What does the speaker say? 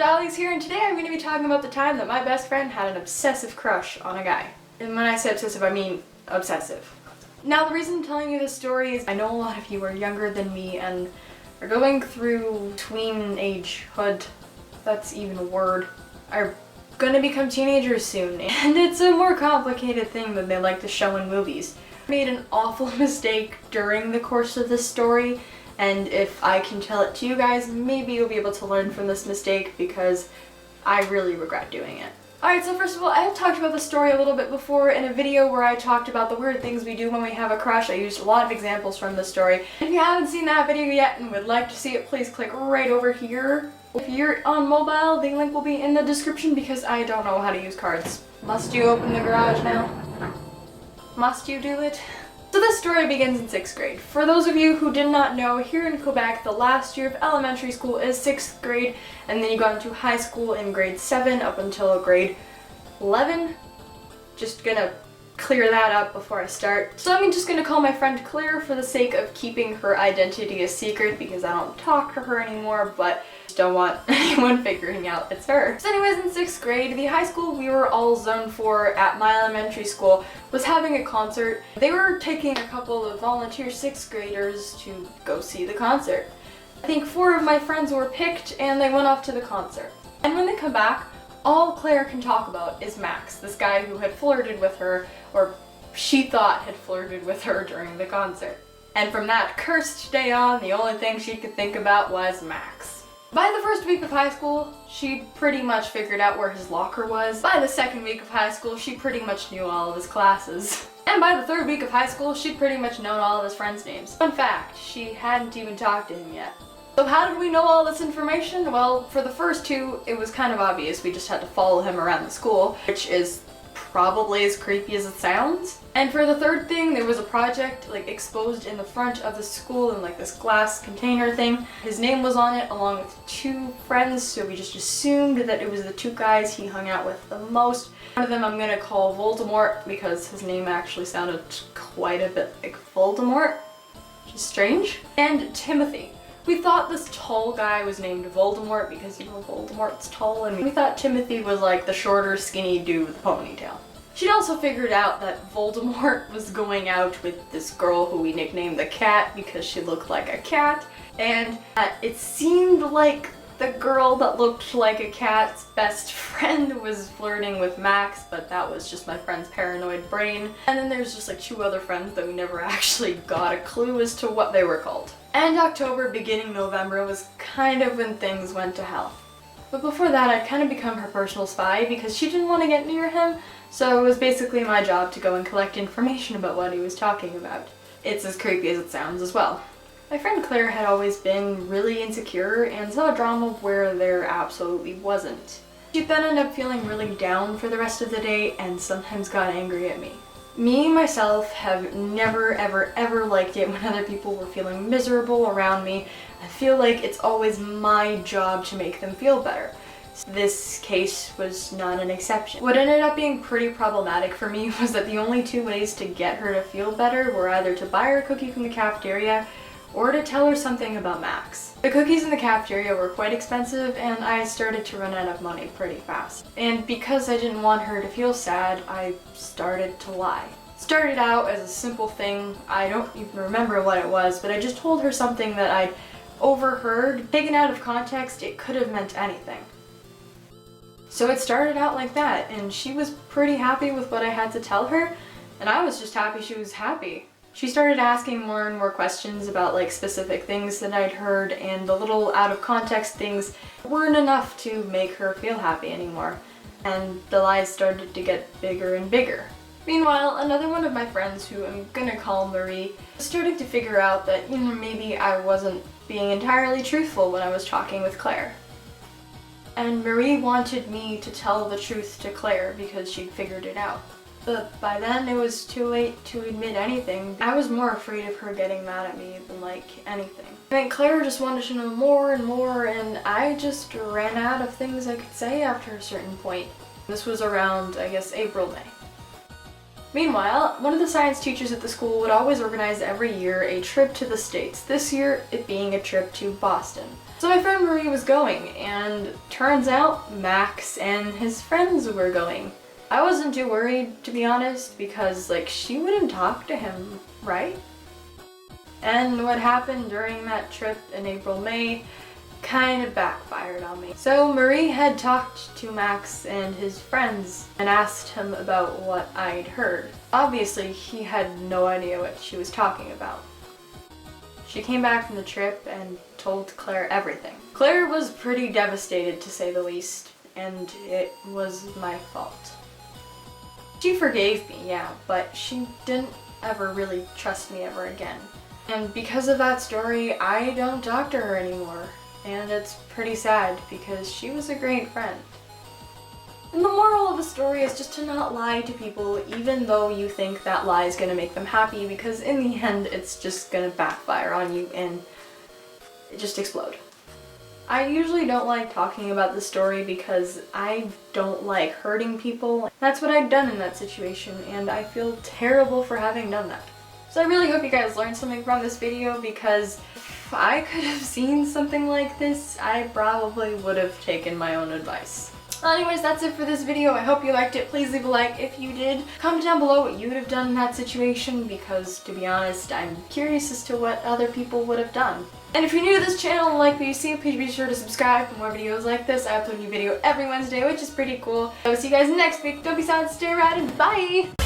Alex here, and today I'm going to be talking about the time that my best friend had an obsessive crush on a guy. And when I say obsessive, I mean obsessive. Now, the reason I'm telling you this story is I know a lot of you are younger than me and are going through tween agehood, that's even a word, are gonna become teenagers soon, and it's a more complicated thing than they like to show in movies. I made an awful mistake during the course of this story, and if I can tell it to you guys, maybe you'll be able to learn from this mistake because I really regret doing it. Alright, so first of all, I have talked about this story a little bit before in a video where I talked about the weird things we do when we have a crush. I used a lot of examples from this story. If you haven't seen that video yet and would like to see it, please click right over here. If you're on mobile, the link will be in the description because I don't know how to use cards. Must you open the garage now? Must you do it? So this story begins in 6th grade. For those of you who did not know, here in Quebec, the last year of elementary school is 6th grade, and then you go into high school in grade 7 up until grade 11. Just gonna clear that up before I start. So I'm just gonna call my friend Claire for the sake of keeping her identity a secret because I don't talk to her anymore, but don't want anyone figuring out it's her. So anyways, in 6th grade, the high school we were all zoned for at my elementary school was having a concert. They were taking a couple of volunteer 6th graders to go see the concert. I think 4 of my friends were picked and they went off to the concert. And when they come back, all Claire can talk about is Max, this guy who had flirted with her, or she thought had flirted with her during the concert. And from that cursed day on, the only thing she could think about was Max. By the first week of high school, she'd pretty much figured out where his locker was. By the second week of high school, she pretty much knew all of his classes. And by the third week of high school, she'd pretty much known all of his friends' names. Fun fact, she hadn't even talked to him yet. So how did we know all this information? Well, for the first 2, it was kind of obvious. We just had to follow him around the school, which is probably as creepy as it sounds. And for the third thing, there was a project exposed in the front of the school in this glass container thing. His name was on it along with 2 friends, so we just assumed that it was the 2 guys he hung out with the most. One of them I'm gonna call Voldemort because his name actually sounded quite a bit like Voldemort, which is strange. And Timothy. We thought this tall guy was named Voldemort because, you know, Voldemort's tall, and we thought Timothy was the shorter, skinny dude with a ponytail. She'd also figured out that Voldemort was going out with this girl who we nicknamed the Cat because she looked like a cat, and it seemed like the girl that looked like a cat's best friend was flirting with Max, but that was just my friend's paranoid brain. And then there's just 2 other friends that we never actually got a clue as to what they were called. And October, beginning November, was kind of when things went to hell. But before that, I'd kind of become her personal spy because she didn't want to get near him, so it was basically my job to go and collect information about what he was talking about. It's as creepy as it sounds as well. My friend Claire had always been really insecure and saw drama where there absolutely wasn't. She'd then end up feeling really down for the rest of the day and sometimes got angry at me. Me, myself, have never ever liked it when other people were feeling miserable around me. I feel like it's always my job to make them feel better. This case was not an exception. What ended up being pretty problematic for me was that the only 2 ways to get her to feel better were either to buy her a cookie from the cafeteria or to tell her something about Max. The cookies in the cafeteria were quite expensive and I started to run out of money pretty fast. And because I didn't want her to feel sad, I started to lie. Started out as a simple thing, I don't even remember what it was, but I just told her something that I'd overheard. Taken out of context, it could have meant anything. So it started out like that, and she was pretty happy with what I had to tell her, and I was just happy she was happy. She started asking more and more questions about specific things that I'd heard, and the little out of context things weren't enough to make her feel happy anymore, and the lies started to get bigger and bigger. Meanwhile, another one of my friends, who I'm gonna call Marie, started to figure out that, maybe I wasn't being entirely truthful when I was talking with Claire. And Marie wanted me to tell the truth to Claire because she'd figured it out. But by then it was too late to admit anything. I was more afraid of her getting mad at me than anything. I think Claire just wanted to know more and more, and I just ran out of things I could say after a certain point. This was around, I guess, April, May. Meanwhile, one of the science teachers at the school would always organize every year a trip to the States, this year it being a trip to Boston. So my friend Marie was going, and turns out Max and his friends were going. I wasn't too worried, to be honest, because she wouldn't talk to him, right? And what happened during that trip in April-May kind of backfired on me. So Marie had talked to Max and his friends and asked him about what I'd heard. Obviously, he had no idea what she was talking about. She came back from the trip and told Claire everything. Claire was pretty devastated, to say the least, and it was my fault. She forgave me, yeah, but she didn't ever really trust me ever again. And because of that story, I don't talk to her anymore. And it's pretty sad because she was a great friend. And the moral of the story is just to not lie to people even though you think that lie is going to make them happy, because in the end it's just going to backfire on you and just explode. I usually don't like talking about the story because I don't like hurting people. That's what I'd done in that situation, and I feel terrible for having done that. So I really hope you guys learned something from this video, because if I could have seen something like this, I probably would have taken my own advice. Well, anyways, that's it for this video. I hope you liked it. Please leave a like if you did. Comment down below what you would have done in that situation, because to be honest, I'm curious as to what other people would have done. And if you're new to this channel and like what you see, please be sure to subscribe for more videos like this. I upload a new video every Wednesday, which is pretty cool. I will see you guys next week. Don't be sad, stay rad, and bye!